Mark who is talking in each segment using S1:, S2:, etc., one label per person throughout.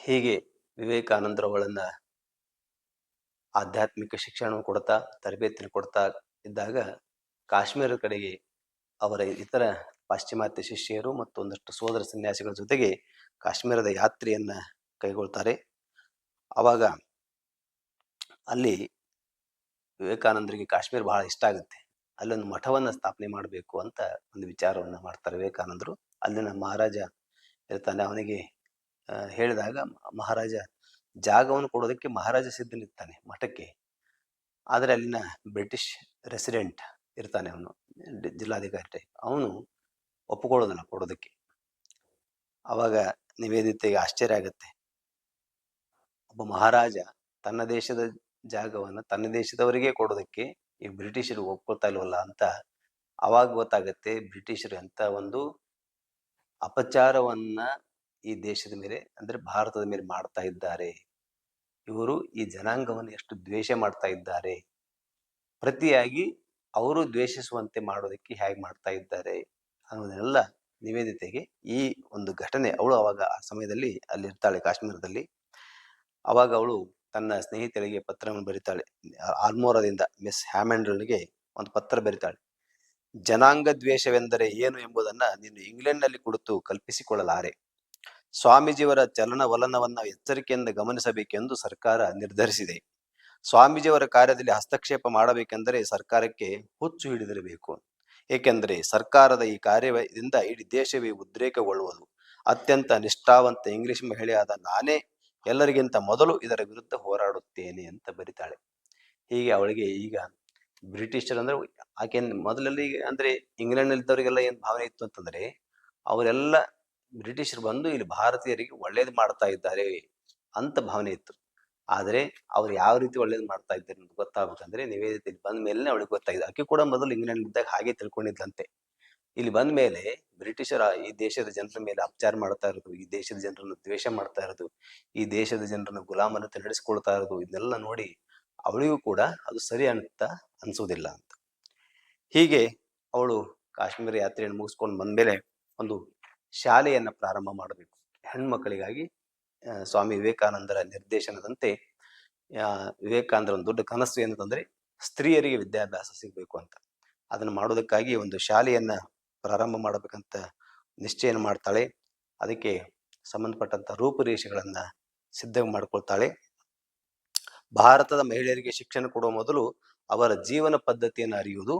S1: ಹೀಗೆ ವಿವೇಕಾನಂದರವಳನ್ನ ಆಧ್ಯಾತ್ಮಿಕ ಶಿಕ್ಷಣ ಕೊಡ್ತಾ ತರಬೇತಿಯನ್ನು ಕೊಡ್ತಾ ಇದ್ದಾಗ ಕಾಶ್ಮೀರದ ಕಡೆಗೆ ಅವರ ಇತರ ಪಾಶ್ಚಿಮಾತ್ಯ ಶಿಷ್ಯರು ಮತ್ತು ಒಂದಷ್ಟು ಸೋದರ ಸನ್ಯಾಸಿಗಳ ಜೊತೆಗೆ ಕಾಶ್ಮೀರದ ಯಾತ್ರೆಯನ್ನ ಕೈಗೊಳ್ತಾರೆ. ಅವಾಗ ಅಲ್ಲಿ ವಿವೇಕಾನಂದರಿಗೆ ಕಾಶ್ಮೀರ ಬಹಳ ಇಷ್ಟ ಆಗುತ್ತೆ. ಅಲ್ಲೊಂದು ಮಠವನ್ನ ಸ್ಥಾಪನೆ ಮಾಡಬೇಕು ಅಂತ ಒಂದು ವಿಚಾರವನ್ನ ಮಾಡ್ತಾರೆ ವಿವೇಕಾನಂದರು. ಅಲ್ಲಿನ ಮಹಾರಾಜ ಇರ್ತಾನೆ, ಅವನಿಗೆ ಹೇಳಿದಾಗ ಮಹಾರಾಜ ಜಾಗವನ್ನು ಕೊಡೋದಕ್ಕೆ ಮಹಾರಾಜ ಸಿದ್ಧನಿರ್ತಾನೆ ಮಠಕ್ಕೆ. ಆದರೆ ಅಲ್ಲಿನ ಬ್ರಿಟಿಷ್ ರೆಸಿಡೆಂಟ್ ಇರ್ತಾನೆ, ಅವನು ಜಿಲ್ಲಾಧಿಕಾರಿ, ಅವನು ಒಪ್ಪಿಕೊಳ್ಳೋದಿಲ್ಲ ಕೊಡೋದಕ್ಕೆ. ಅವಾಗ ನಿವೇದಿತೆಗೆ ಆಶ್ಚರ್ಯ ಆಗುತ್ತೆ. ಒಬ್ಬ ಮಹಾರಾಜ ತನ್ನ ದೇಶದ ಜಾಗವನ್ನು ತನ್ನ ದೇಶದವರಿಗೆ ಕೊಡೋದಕ್ಕೆ ಈ ಬ್ರಿಟಿಷರು ಒಪ್ಕೊಳ್ತಾ ಇಲ್ವಲ್ಲ ಅಂತ. ಅವಾಗ ಗೊತ್ತಾಗತ್ತೆ ಬ್ರಿಟಿಷರು ಅಂತ ಒಂದು ಅಪಚಾರವನ್ನ ಈ ದೇಶದ ಮೇಲೆ ಅಂದ್ರೆ ಭಾರತದ ಮೇಲೆ ಮಾಡ್ತಾ ಇದ್ದಾರೆ. ಇವರು ಈ ಜನಾಂಗವನ್ನು ಎಷ್ಟು ದ್ವೇಷ ಮಾಡ್ತಾ ಇದ್ದಾರೆ, ಪ್ರತಿಯಾಗಿ ಅವರು ದ್ವೇಷಿಸುವಂತೆ ಮಾಡೋದಕ್ಕೆ ಹೇಗೆ ಮಾಡ್ತಾ ಇದ್ದಾರೆ ಅನ್ನೋದನ್ನೆಲ್ಲ ನಿವೇದಿತೆಗೆ ಈ ಒಂದು ಘಟನೆ, ಅವಳು ಅವಾಗ ಆ ಸಮಯದಲ್ಲಿ ಅಲ್ಲಿ ಇರ್ತಾಳೆ ಕಾಶ್ಮೀರದಲ್ಲಿ. ಅವಾಗ ಅವಳು ತನ್ನ ಸ್ನೇಹಿತರಿಗೆ ಪತ್ರವನ್ನು ಬರೀತಾಳೆ. ಆಲ್ಮೋರದಿಂದ ಮಿಸ್ ಹ್ಯಾಮೆಂಡಲ್ಗೆ ಒಂದು ಪತ್ರ ಬರೀತಾಳೆ. ಜನಾಂಗ ದ್ವೇಷವೆಂದರೆ ಏನು ಎಂಬುದನ್ನ ನೀನು ಇಂಗ್ಲೆಂಡ್ನಲ್ಲಿ ಕುಳಿತು ಕಲ್ಪಿಸಿಕೊಳ್ಳಲಾರೆ. ಸ್ವಾಮೀಜಿಯವರ ಚಲನವಲನವನ್ನ ಎಚ್ಚರಿಕೆಯಿಂದ ಗಮನಿಸಬೇಕೆಂದು ಸರ್ಕಾರ ನಿರ್ಧರಿಸಿದೆ. ಸ್ವಾಮೀಜಿಯವರ ಕಾರ್ಯದಲ್ಲಿ ಹಸ್ತಕ್ಷೇಪ ಮಾಡಬೇಕೆಂದರೆ ಸರ್ಕಾರಕ್ಕೆ ಹುಚ್ಚು ಹಿಡಿದಿರಬೇಕು. ಏಕೆಂದರೆ ಸರ್ಕಾರದ ಈ ಕಾರ್ಯದಿಂದ ಇಡೀ ದೇಶವೇ ಉದ್ರೇಕಗೊಳ್ಳುವುದು. ಅತ್ಯಂತ ನಿಷ್ಠಾವಂತ ಇಂಗ್ಲಿಷ್ ಮಹಿಳೆಯಾದ ನಾನೇ ಎಲ್ಲರಿಗಿಂತ ಮೊದಲು ಇದರ ವಿರುದ್ಧ ಹೋರಾಡುತ್ತೇನೆ ಅಂತ ಬರಿತಾಳೆ. ಹೀಗೆ ಅವಳಿಗೆ ಈಗ ಬ್ರಿಟಿಷರ್ ಅಂದ್ರೆ ಆಕೆ ಮೊದಲಲ್ಲಿ ಅಂದ್ರೆ ಇಂಗ್ಲೆಂಡ್ ನಲ್ಲಿದ್ದವರಿಗೆಲ್ಲ ಏನ್ ಭಾವನೆ ಇತ್ತು ಅಂತಂದ್ರೆ, ಅವರೆಲ್ಲ ಬ್ರಿಟಿಷರು ಬಂದು ಇಲ್ಲಿ ಭಾರತೀಯರಿಗೆ ಒಳ್ಳೇದು ಮಾಡ್ತಾ ಇದ್ದಾರೆ ಅಂತ ಭಾವನೆ ಇತ್ತು. ಆದ್ರೆ ಅವ್ರು ಯಾವ ರೀತಿ ಒಳ್ಳೇದು ಮಾಡ್ತಾ ಇದ್ದಾರೆ ಅಂತ ಗೊತ್ತಾಗ್ಬೇಕಂದ್ರೆ ನಿವೇದಿತ ಬಂದ ಮೇಲೆ ಅವಳಿಗೆ ಗೊತ್ತಾಗಿದೆ. ಆಕೆ ಕೂಡ ಮೊದಲು ಇಂಗ್ಲೆಂಡ್ ಇದ್ದಾಗ ಹಾಗೆ ತಿಳ್ಕೊಂಡಿದ್ಲಂತೆ. ಇಲ್ಲಿ ಬಂದ ಮೇಲೆ ಬ್ರಿಟಿಷರ ಈ ದೇಶದ ಜನರ ಮೇಲೆ ಅಪಚಾರ ಮಾಡ್ತಾ ಇರೋದು, ಈ ದೇಶದ ಜನರನ್ನು ದ್ವೇಷ ಮಾಡ್ತಾ ಇರೋದು, ಈ ದೇಶದ ಜನರನ್ನು ಗುಲಾಮನಂತೆ ನಡೆಸ್ಕೊಳ್ತಾ ಇರೋದು, ಇದನ್ನೆಲ್ಲ ನೋಡಿ ಅವಳಿಗೂ ಕೂಡ ಅದು ಸರಿ ಅಂತ ಅನ್ಸೋದಿಲ್ಲ ಅಂತ. ಹೀಗೆ ಅವಳು ಕಾಶ್ಮೀರ ಯಾತ್ರೆಯನ್ನು ಮುಗಿಸ್ಕೊಂಡು ಬಂದ್ಮೇಲೆ ಒಂದು ಶಾಲೆಯನ್ನ ಪ್ರಾರಂಭ ಮಾಡಬೇಕು ಹೆಣ್ಮಕ್ಕಳಿಗಾಗಿ. ಸ್ವಾಮಿ ವಿವೇಕಾನಂದರ ನಿರ್ದೇಶನದಂತೆ ವಿವೇಕಾನಂದರ ಒಂದು ದೊಡ್ಡ ಕನಸು ಏನಂತಂದ್ರೆ ಸ್ತ್ರೀಯರಿಗೆ ವಿದ್ಯಾಭ್ಯಾಸ ಸಿಗ್ಬೇಕು ಅಂತ. ಅದನ್ನು ಮಾಡೋದಕ್ಕಾಗಿ ಒಂದು ಶಾಲೆಯನ್ನ ಪ್ರಾರಂಭ ಮಾಡಬೇಕಂತ ನಿಶ್ಚಯ ಮಾಡ್ತಾಳೆ. ಅದಕ್ಕೆ ಸಂಬಂಧಪಟ್ಟಂತ ರೂಪುರೇಷೆಗಳನ್ನ ಸಿದ್ಧ ಮಾಡ್ಕೊಳ್ತಾಳೆ. ಭಾರತದ ಮಹಿಳೆಯರಿಗೆ ಶಿಕ್ಷಣ ಕೊಡುವ ಮೊದಲು ಅವರ ಜೀವನ ಪದ್ಧತಿಯನ್ನು ಅರಿಯುವುದು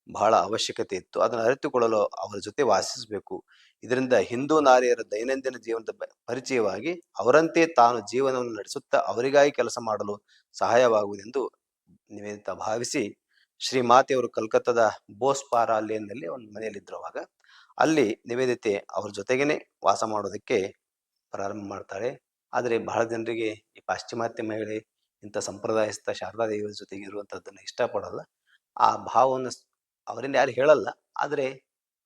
S1: ಬಹಳ ಅವಶ್ಯಕತೆ ಇತ್ತು. ಅದನ್ನು ಅರಿತುಕೊಳ್ಳಲು ಅವರ ಜೊತೆ ವಾಸಿಸಬೇಕು. ಇದರಿಂದ ಹಿಂದೂ ನಾರಿಯರ ದೈನಂದಿನ ಜೀವನದ ಪರಿಚಯವಾಗಿ ಅವರಂತೆ ತಾನು ಜೀವನವನ್ನು ನಡೆಸುತ್ತಾ ಅವರಿಗಾಗಿ ಕೆಲಸ ಮಾಡಲು ಸಹಾಯವಾಗುವುದೆಂದು ನಿವೇದಿತ ಭಾವಿಸಿ ಶ್ರೀಮಾತೆಯವರು ಕಲ್ಕತ್ತಾದ ಬೋಸ್ಪಾರಾಲೇನ್ನಲ್ಲಿ ಒಂದು ಮನೆಯಲ್ಲಿದ್ರು. ಅವಾಗ ಅಲ್ಲಿ ನಿವೇದಿತೆ ಅವ್ರ ಜೊತೆಗೇನೆ ವಾಸ ಮಾಡೋದಕ್ಕೆ ಪ್ರಾರಂಭ ಮಾಡ್ತಾಳೆ. ಆದರೆ ಬಹಳ ಜನರಿಗೆ ಈ ಪಾಶ್ಚಿಮಾತ್ಯ ಮಹಿಳೆ ಇಂಥ ಸಂಪ್ರದಾಯಸ್ಥ ಶಾರದಾ ದೇವಿಯ ಜೊತೆಗೆ ಇರುವಂತದ್ದನ್ನು ಇಷ್ಟಪಡಲ್ಲ. ಆ ಭಾವವನ್ನು ಅವರಿಂದ ಯಾರು ಹೇಳಲ್ಲ, ಆದರೆ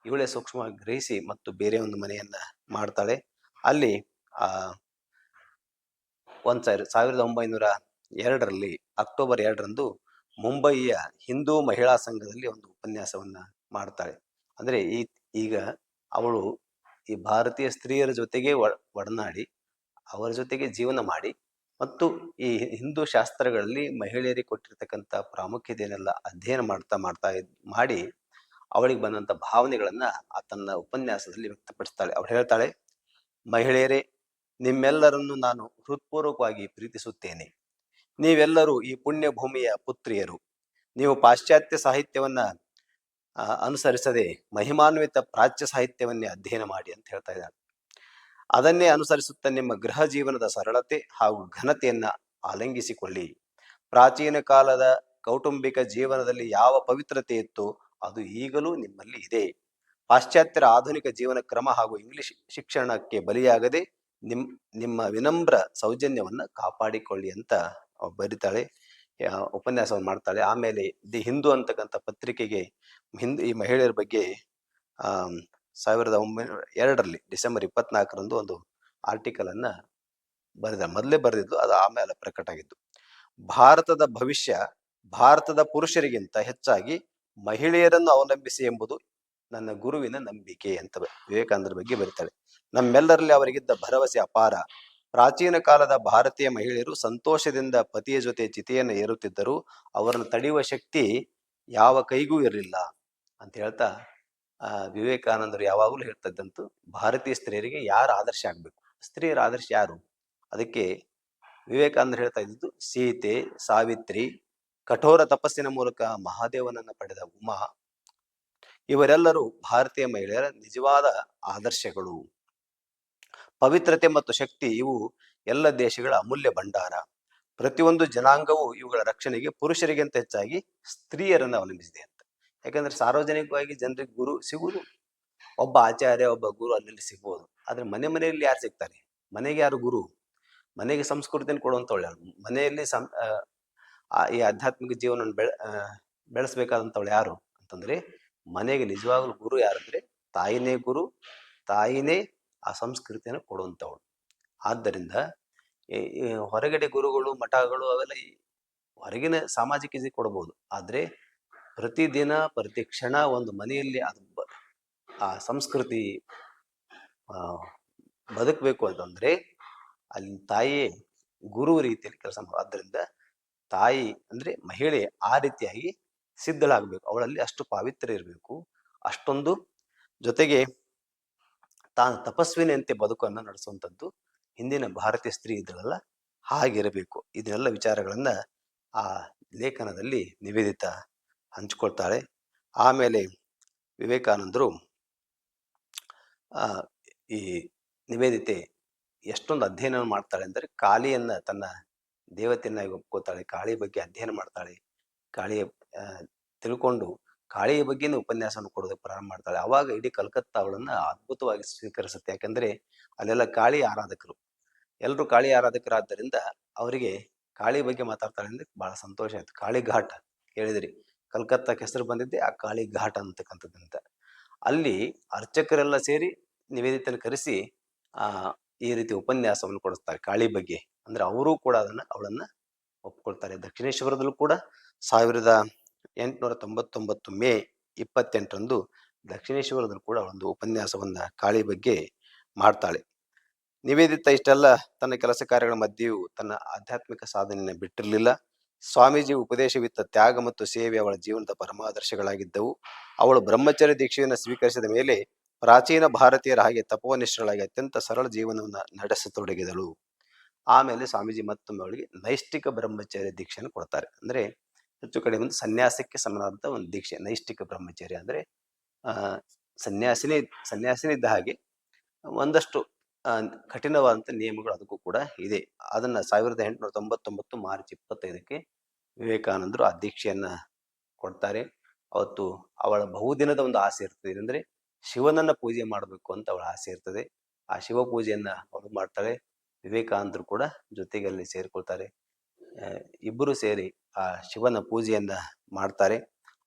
S1: ಇವಳೇ ಸೂಕ್ಷ್ಮವಾಗಿ ಗ್ರಹಿಸಿ ಮತ್ತು ಬೇರೆ ಒಂದು ಮನೆಯನ್ನ ಮಾಡ್ತಾಳೆ. ಅಲ್ಲಿ 1902 ಅಕ್ಟೋಬರ್ 2 ಮುಂಬಯಿಯ ಹಿಂದೂ ಮಹಿಳಾ ಸಂಘದಲ್ಲಿ ಒಂದು ಉಪನ್ಯಾಸವನ್ನ ಮಾಡ್ತಾಳೆ. ಅಂದ್ರೆ ಈಗ ಅವಳು ಈ ಭಾರತೀಯ ಸ್ತ್ರೀಯರ ಜೊತೆಗೆ ಒಡನಾಡಿ ಅವರ ಜೊತೆಗೆ ಜೀವನ ಮಾಡಿ ಮತ್ತು ಈ ಹಿಂದೂ ಶಾಸ್ತ್ರಗಳಲ್ಲಿ ಮಹಿಳೆಯರಿಗೆ ಕೊಟ್ಟಿರ್ತಕ್ಕಂಥ ಪ್ರಾಮುಖ್ಯತೆಯನ್ನೆಲ್ಲ ಅಧ್ಯಯನ ಮಾಡಿ ಅವಳಿಗೆ ಬಂದಂತ ಭಾವನೆಗಳನ್ನ ತನ್ನ ಉಪನ್ಯಾಸದಲ್ಲಿ ವ್ಯಕ್ತಪಡಿಸ್ತಾಳೆ. ಅವಳು ಹೇಳ್ತಾಳೆ, ಮಹಿಳೆಯರೇ, ನಿಮ್ಮೆಲ್ಲರನ್ನು ನಾನು ಹೃತ್ಪೂರ್ವಕವಾಗಿ ಪ್ರೀತಿಸುತ್ತೇನೆ. ನೀವೆಲ್ಲರೂ ಈ ಪುಣ್ಯ ಭೂಮಿಯ ಪುತ್ರಿಯರು. ನೀವು ಪಾಶ್ಚಾತ್ಯ ಸಾಹಿತ್ಯವನ್ನ ಅನುಸರಿಸದೆ ಮಹಿಮಾನ್ವಿತ ಪ್ರಾಚ್ಯ ಸಾಹಿತ್ಯವನ್ನೇ ಅಧ್ಯಯನ ಮಾಡಿ ಅಂತ ಹೇಳ್ತಾ ಇದ್ದಾಳೆ. ಅದನ್ನೇ ಅನುಸರಿಸುತ್ತಾ ನಿಮ್ಮ ಗೃಹ ಜೀವನದ ಸರಳತೆ ಹಾಗೂ ಘನತೆಯನ್ನ ಆಲಂಗಿಸಿಕೊಳ್ಳಿ. ಪ್ರಾಚೀನ ಕಾಲದ ಕೌಟುಂಬಿಕ ಜೀವನದಲ್ಲಿ ಯಾವ ಪವಿತ್ರತೆ ಇತ್ತೋ ಅದು ಈಗಲೂ ನಿಮ್ಮಲ್ಲಿ ಇದೆ. ಪಾಶ್ಚಾತ್ಯರ ಆಧುನಿಕ ಜೀವನ ಕ್ರಮ ಹಾಗೂ ಇಂಗ್ಲಿಷ್ ಶಿಕ್ಷಣಕ್ಕೆ ಬಲಿಯಾಗದೆ ನಿಮ್ಮ ವಿನಮ್ರ ಸೌಜನ್ಯವನ್ನ ಕಾಪಾಡಿಕೊಳ್ಳಿ ಅಂತ ಬರಿತಾಳೆ, ಉಪನ್ಯಾಸವನ್ನು ಮಾಡ್ತಾಳೆ. ಆಮೇಲೆ ದಿ ಹಿಂದೂ ಅಂತಕ್ಕಂಥ ಪತ್ರಿಕೆಗೆ ಈ ಮಹಿಳೆಯರ ಬಗ್ಗೆ 1902 ಡಿಸೆಂಬರ್ 24 ಒಂದು ಆರ್ಟಿಕಲ್ ಅನ್ನ ಮೊದಲೇ ಬರೆದಿದ್ದು, ಅದು ಆಮೇಲೆ ಪ್ರಕಟ ಆಗಿದ್ದು. ಭಾರತದ ಭವಿಷ್ಯ ಭಾರತದ ಪುರುಷರಿಗಿಂತ ಹೆಚ್ಚಾಗಿ ಮಹಿಳೆಯರನ್ನು ಅವಲಂಬಿಸಿ ಎಂಬುದು ನನ್ನ ಗುರುವಿನ ನಂಬಿಕೆ ಅಂತ ವಿವೇಕಾನಂದರ ಬಗ್ಗೆ ಬರೀತಾಳೆ. ನಮ್ಮೆಲ್ಲರಲ್ಲಿ ಅವರಿಗಿದ್ದ ಭರವಸೆ ಅಪಾರ. ಪ್ರಾಚೀನ ಕಾಲದ ಭಾರತೀಯ ಮಹಿಳೆಯರು ಸಂತೋಷದಿಂದ ಪತಿಯ ಜೊತೆ ಚಿತೆಯನ್ನು ಏರುತ್ತಿದ್ದರು. ಅವರನ್ನು ತಡೆಯುವ ಶಕ್ತಿ ಯಾವ ಕೈಗೂ ಇರಲಿಲ್ಲ ಅಂತ ಹೇಳ್ತಾ ವಿವೇಕಾನಂದರು ಯಾವಾಗಲೂ ಹೇಳ್ತಾ ಇದ್ದಂತು, ಭಾರತೀಯ ಸ್ತ್ರೀಯರಿಗೆ ಯಾರು ಆದರ್ಶ ಆಗ್ಬೇಕು, ಸ್ತ್ರೀಯರ ಆದರ್ಶ ಯಾರು? ಅದಕ್ಕೆ ವಿವೇಕಾನಂದರು ಹೇಳ್ತಾ ಇದ್ದು, ಸೀತೆ, ಸಾವಿತ್ರಿ, ಕಠೋರ ತಪಸ್ಸಿನ ಮೂಲಕ ಮಹಾದೇವನನ್ನ ಪಡೆದ ಉಮಾ, ಇವರೆಲ್ಲರೂ ಭಾರತೀಯ ಮಹಿಳೆಯರ ನಿಜವಾದ ಆದರ್ಶಗಳು. ಪವಿತ್ರತೆ ಮತ್ತು ಶಕ್ತಿ ಇವು ಎಲ್ಲ ದೇಶಗಳ ಅಮೂಲ್ಯ ಭಂಡಾರ. ಪ್ರತಿಯೊಂದು ಜನಾಂಗವು ಇವುಗಳ ರಕ್ಷಣೆಗೆ ಪುರುಷರಿಗಿಂತ ಹೆಚ್ಚಾಗಿ ಸ್ತ್ರೀಯರನ್ನು ಅವಲಂಬಿಸಿದೆ ಅಂತ. ಯಾಕಂದ್ರೆ ಸಾರ್ವಜನಿಕವಾಗಿ ಜನರಿಗೆ ಗುರು ಸಿಗುವುದು ಒಬ್ಬ ಆಚಾರ್ಯ, ಒಬ್ಬ ಗುರು ಅಲ್ಲಿ ಸಿಗ್ಬೋದು. ಆದ್ರೆ ಮನೆಯಲ್ಲಿ ಯಾರು ಸಿಗ್ತಾರೆ? ಮನೆಗೆ ಯಾರು ಗುರು? ಮನೆಗೆ ಸಂಸ್ಕೃತಿಯನ್ನು ಕೊಡುವಂತವಳು ಯಾರು? ಮನೆಯಲ್ಲಿ ಈ ಆಧ್ಯಾತ್ಮಿಕ ಜೀವನವನ್ನು ಬೆಳೆಸ್ಬೇಕಾದಂಥವಳು ಯಾರು ಅಂತಂದ್ರೆ, ಮನೆಗೆ ನಿಜವಾಗ್ಲೂ ಗುರು ಯಾರಂದ್ರೆ ತಾಯಿನೇ ಗುರು, ತಾಯಿನೇ ಆ ಸಂಸ್ಕೃತಿಯನ್ನು ಕೊಡುವಂಥವಳು. ಆದ್ದರಿಂದ ಹೊರಗಡೆ ಗುರುಗಳು, ಮಠಗಳು ಅವೆಲ್ಲ ಹೊರಗಿನ ಸಾಮಾಜಿಕ ಕೊಡಬಹುದು. ಆದ್ರೆ ಪ್ರತಿದಿನ ಪ್ರತಿ ಕ್ಷಣ ಒಂದು ಮನೆಯಲ್ಲಿ ಅದು ಆ ಸಂಸ್ಕೃತಿ ಬದುಕಬೇಕು ಅಂತಂದ್ರೆ ಅಲ್ಲಿ ತಾಯಿಯೇ ಗುರು ರೀತಿಯಲ್ಲಿ ಕೆಲಸ ಮಾಡ. ಆದ್ದರಿಂದ ತಾಯಿ ಅಂದ್ರೆ ಮಹಿಳೆ ಆ ರೀತಿಯಾಗಿ ಸಿದ್ಧಳಾಗಬೇಕು, ಅವಳಲ್ಲಿ ಅಷ್ಟು ಪಾವಿತ್ರ್ಯ ಇರಬೇಕು. ಅಷ್ಟೊಂದು ಜೊತೆಗೆ ತಾನು ತಪಸ್ವಿನಿಯಂತೆ ಬದುಕನ್ನು ನಡೆಸುವಂಥದ್ದು ಹಿಂದಿನ ಭಾರತೀಯ ಸ್ತ್ರೀ ಇದ್ರಲ್ಲ ಹಾಗಿರಬೇಕು. ಇದನ್ನೆಲ್ಲ ವಿಚಾರಗಳನ್ನ ಆ ಲೇಖನದಲ್ಲಿ ನಿವೇದಿತ ಹಂಚಿಕೊಳ್ತಾಳೆ. ಆಮೇಲೆ ವಿವೇಕಾನಂದರು ಈ ನಿವೇದಿತೆ ಎಷ್ಟೊಂದು ಅಧ್ಯಯನ ಮಾಡ್ತಾಳೆ ಅಂದರೆ, ಕಾಳಿಯನ್ನ ತನ್ನ ದೇವತೆಯನ್ನಾಗಿ ಒಪ್ಕೋತಾಳೆ, ಕಾಳಿ ಬಗ್ಗೆ ಅಧ್ಯಯನ ಮಾಡ್ತಾಳೆ, ಕಾಳಿಯ ತಿಳ್ಕೊಂಡು ಕಾಳಿಯ ಬಗ್ಗೆನೇ ಉಪನ್ಯಾಸವನ್ನು ಕೊಡೋದಕ್ಕೆ ಪ್ರಾರಂಭ ಮಾಡ್ತಾಳೆ. ಅವಾಗ ಇಡೀ ಕಲ್ಕತ್ತಾ ಅವಳನ್ನ ಅದ್ಭುತವಾಗಿ ಸ್ವೀಕರಿಸುತ್ತೆ. ಯಾಕಂದ್ರೆ ಅಲ್ಲೆಲ್ಲ ಕಾಳಿ ಆರಾಧಕರು, ಎಲ್ಲರೂ ಕಾಳಿ ಆರಾಧಕರಾದ್ದರಿಂದ ಅವರಿಗೆ ಕಾಳಿ ಬಗ್ಗೆ ಮಾತಾಡ್ತಾಳೆ ಅಂದ್ರೆ ಬಹಳ ಸಂತೋಷ ಆಯ್ತು. ಕಾಳಿ ಘಾಟ್ ಹೇಳಿದ್ರಿ, ಕಲ್ಕತ್ತಾಕ್ಕೆ ಹೆಸರು ಬಂದಿದ್ದೆ ಆ ಕಾಳಿ ಘಾಟ್ ಅಂತಕ್ಕಂಥದ್ದಂತ. ಅಲ್ಲಿ ಅರ್ಚಕರೆಲ್ಲ ಸೇರಿ ನಿವೇದಿತನ ಕರೆಸಿ ಈ ರೀತಿ ಉಪನ್ಯಾಸವನ್ನು ಕೊಡಿಸ್ತಾರೆ ಕಾಳಿ ಬಗ್ಗೆ. ಅಂದ್ರೆ ಅವರು ಕೂಡ ಅವಳನ್ನ ಒಪ್ಕೊಳ್ತಾರೆ. ದಕ್ಷಿಣೇಶ್ವರದಲ್ಲೂ ಕೂಡ 1899 ಮೇ 28ರಂದು ದಕ್ಷಿಣೇಶ್ವರದಲ್ಲೂ ಕೂಡ ಒಂದು ಉಪನ್ಯಾಸವನ್ನ ಕಾಳಿ ಬಗ್ಗೆ ಮಾಡ್ತಾಳೆ. ನಿವೇದಿತ ಇಷ್ಟೆಲ್ಲ ತನ್ನ ಕೆಲಸ ಕಾರ್ಯಗಳ ಮಧ್ಯೆಯೂ ತನ್ನ ಆಧ್ಯಾತ್ಮಿಕ ಸಾಧನೆಯನ್ನು ಬಿಟ್ಟಿರಲಿಲ್ಲ. ಸ್ವಾಮೀಜಿ ಉಪದೇಶವಿತ್ತ ತ್ಯಾಗ ಮತ್ತು ಸೇವೆ ಅವಳ ಜೀವನದ ಪರಮಾದರ್ಶಗಳಾಗಿದ್ದವು. ಅವಳು ಬ್ರಹ್ಮಚರ್ಯ ದೀಕ್ಷೆಯನ್ನು ಸ್ವೀಕರಿಸಿದ ಮೇಲೆ ಪ್ರಾಚೀನ ಭಾರತೀಯರ ಹಾಗೆ ತಪೋನಿಷ್ಠಳಾಗಿ ಅತ್ಯಂತ ಸರಳ ಜೀವನವನ್ನು ನಡೆಸತೊಡಗಿದಳು. ಆಮೇಲೆ ಸ್ವಾಮೀಜಿ ಮತ್ತೊಮ್ಮೆ ಅವಳಿಗೆ ನೈಷ್ಠಿಕ ಬ್ರಹ್ಮಚರ್ಯ ದೀಕ್ಷೆಯನ್ನು ಕೊಡ್ತಾರೆ. ಅಂದ್ರೆ ಹೆಚ್ಚು ಕಡಿಮೆ ಒಂದು ಸನ್ಯಾಸಕ್ಕೆ ಸಮನಾದಂತ ಒಂದು ದೀಕ್ಷೆ ನೈಷ್ಠಿಕ ಬ್ರಹ್ಮಚರ್ಯ. ಅಂದ್ರೆ ಸನ್ಯಾಸಿನಿ ಇದ್ದ ಹಾಗೆ ಒಂದಷ್ಟು ಕಠಿಣವಾದಂಥ ನಿಯಮಗಳು ಅದಕ್ಕೂ ಕೂಡ ಇದೆ. ಅದನ್ನ 1899 ಮಾರ್ಚ್ 25ಕ್ಕೆ ವಿವೇಕಾನಂದರು ಆ ದೀಕ್ಷೆಯನ್ನ ಕೊಡ್ತಾರೆ. ಅವತ್ತು ಅವಳ ಬಹುದಿನದ ಒಂದು ಆಸೆ ಇರ್ತದೆ. ಏನಂದ್ರೆ ಶಿವನನ್ನ ಪೂಜೆ ಮಾಡಬೇಕು ಅಂತ ಅವಳ ಆಸೆ ಇರ್ತದೆ. ಆ ಶಿವ ಪೂಜೆಯನ್ನ ಅವಳು ಮಾಡ್ತಾಳೆ. ವಿವೇಕಾನಂದರು ಕೂಡ ಜೊತೆಗೆ ಅಲ್ಲಿ ಸೇರಿಕೊಳ್ತಾರೆ. ಇಬ್ಬರು ಸೇರಿ ಆ ಶಿವನ ಪೂಜೆಯನ್ನ ಮಾಡ್ತಾರೆ.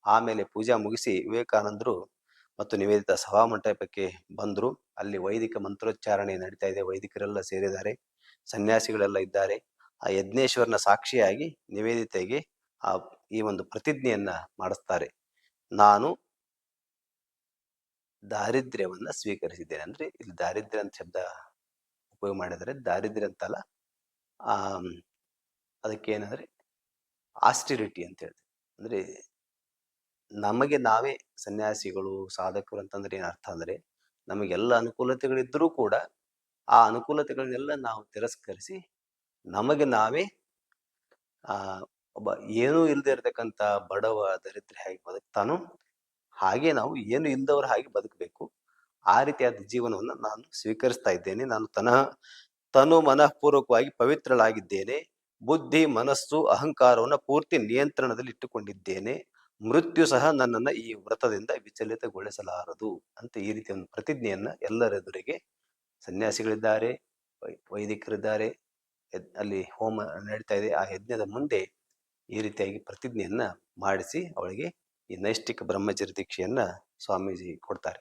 S1: ಆಮೇಲೆ ಪೂಜಾ ಮುಗಿಸಿ ವಿವೇಕಾನಂದರು ಮತ್ತು ನಿವೇದಿತ ಸಭಾಮಂಟಪಕ್ಕೆ ಬಂದರು. ಅಲ್ಲಿ ವೈದಿಕ ಮಂತ್ರೋಚ್ಚಾರಣೆ ನಡೀತಾ ಇದೆ, ವೈದಿಕರೆಲ್ಲ ಸೇರಿದ್ದಾರೆ, ಸನ್ಯಾಸಿಗಳೆಲ್ಲ ಇದ್ದಾರೆ. ಆ ಯಜ್ಞೇಶ್ವರನ ಸಾಕ್ಷಿಯಾಗಿ ನಿವೇದಿತೆಗೆ ಈ ಒಂದು ಪ್ರತಿಜ್ಞೆಯನ್ನ ಮಾಡಿಸ್ತಾರೆ. ನಾನು ದಾರಿದ್ರ್ಯವನ್ನ ಸ್ವೀಕರಿಸಿದ್ದೇನೆ. ಅಂದ್ರೆ ಇಲ್ಲಿ ದಾರಿದ್ರ್ಯ ಅಂತ ಶಬ್ದ ಉಪಯೋಗ ಮಾಡಿದರೆ ದಾರಿದ್ರ್ಯ ಅಂತಲ್ಲ, ಅದಕ್ಕೆ ಏನಂದ್ರೆ ಆಸ್ಟಿರಿಟಿ ಅಂತ ಹೇಳ್ತೀವಿ. ಅಂದ್ರೆ ನಮಗೆ ನಾವೇ ಸನ್ಯಾಸಿಗಳು ಸಾಧಕರು ಅಂತಂದ್ರೆ ಏನ್ ಅರ್ಥ ಅಂದ್ರೆ, ನಮಗೆಲ್ಲ ಅನುಕೂಲತೆಗಳಿದ್ರೂ ಕೂಡ ಆ ಅನುಕೂಲತೆಗಳನ್ನೆಲ್ಲ ನಾವು ತಿರಸ್ಕರಿಸಿ ನಮಗೆ ನಾವೇ ಒಬ್ಬ ಏನೂ ಇಲ್ಲದೆ ಇರತಕ್ಕಂತ ಬಡವ ದರಿದ್ರ ಹೇಗೆ ಬದುಕ್ತಾನೋ ಹಾಗೆ ನಾವು ಏನು ಇಲ್ಲದವ್ರ ಹಾಗೆ ಬದುಕಬೇಕು. ಆ ರೀತಿಯಾದ ಜೀವನವನ್ನು ನಾನು ಸ್ವೀಕರಿಸ್ತಾ ಇದ್ದೇನೆ. ನಾನು ತನು ಮನಃಪೂರ್ವಕವಾಗಿ ಪವಿತ್ರಳಾಗಿದ್ದೇನೆ. ಬುದ್ಧಿ, ಮನಸ್ಸು, ಅಹಂಕಾರವನ್ನು ಪೂರ್ತಿ ನಿಯಂತ್ರಣದಲ್ಲಿ ಇಟ್ಟುಕೊಂಡಿದ್ದೇನೆ. ಮೃತ್ಯು ಸಹ ನನ್ನನ್ನ ಈ ವ್ರತದಿಂದ ವಿಚಲಿತಗೊಳಿಸಲಾರದು ಅಂತ ಈ ರೀತಿಯ ಒಂದು ಪ್ರತಿಜ್ಞೆಯನ್ನ ಎಲ್ಲರೆದುರಿಗೆ, ಸನ್ಯಾಸಿಗಳಿದ್ದಾರೆ, ವೈದಿಕರಿದ್ದಾರೆ, ಅಲ್ಲಿ ಹೋಮ ನಡೀತಾ ಇದೆ, ಆ ಯಜ್ಞದ ಮುಂದೆ ಈ ರೀತಿಯಾಗಿ ಪ್ರತಿಜ್ಞೆಯನ್ನ ಮಾಡಿಸಿ ಅವಳಿಗೆ ಈ ನೈಷ್ಠಿಕ ಬ್ರಹ್ಮಚರ್ಯ ದೀಕ್ಷೆಯನ್ನ ಸ್ವಾಮೀಜಿ ಕೊಡ್ತಾರೆ.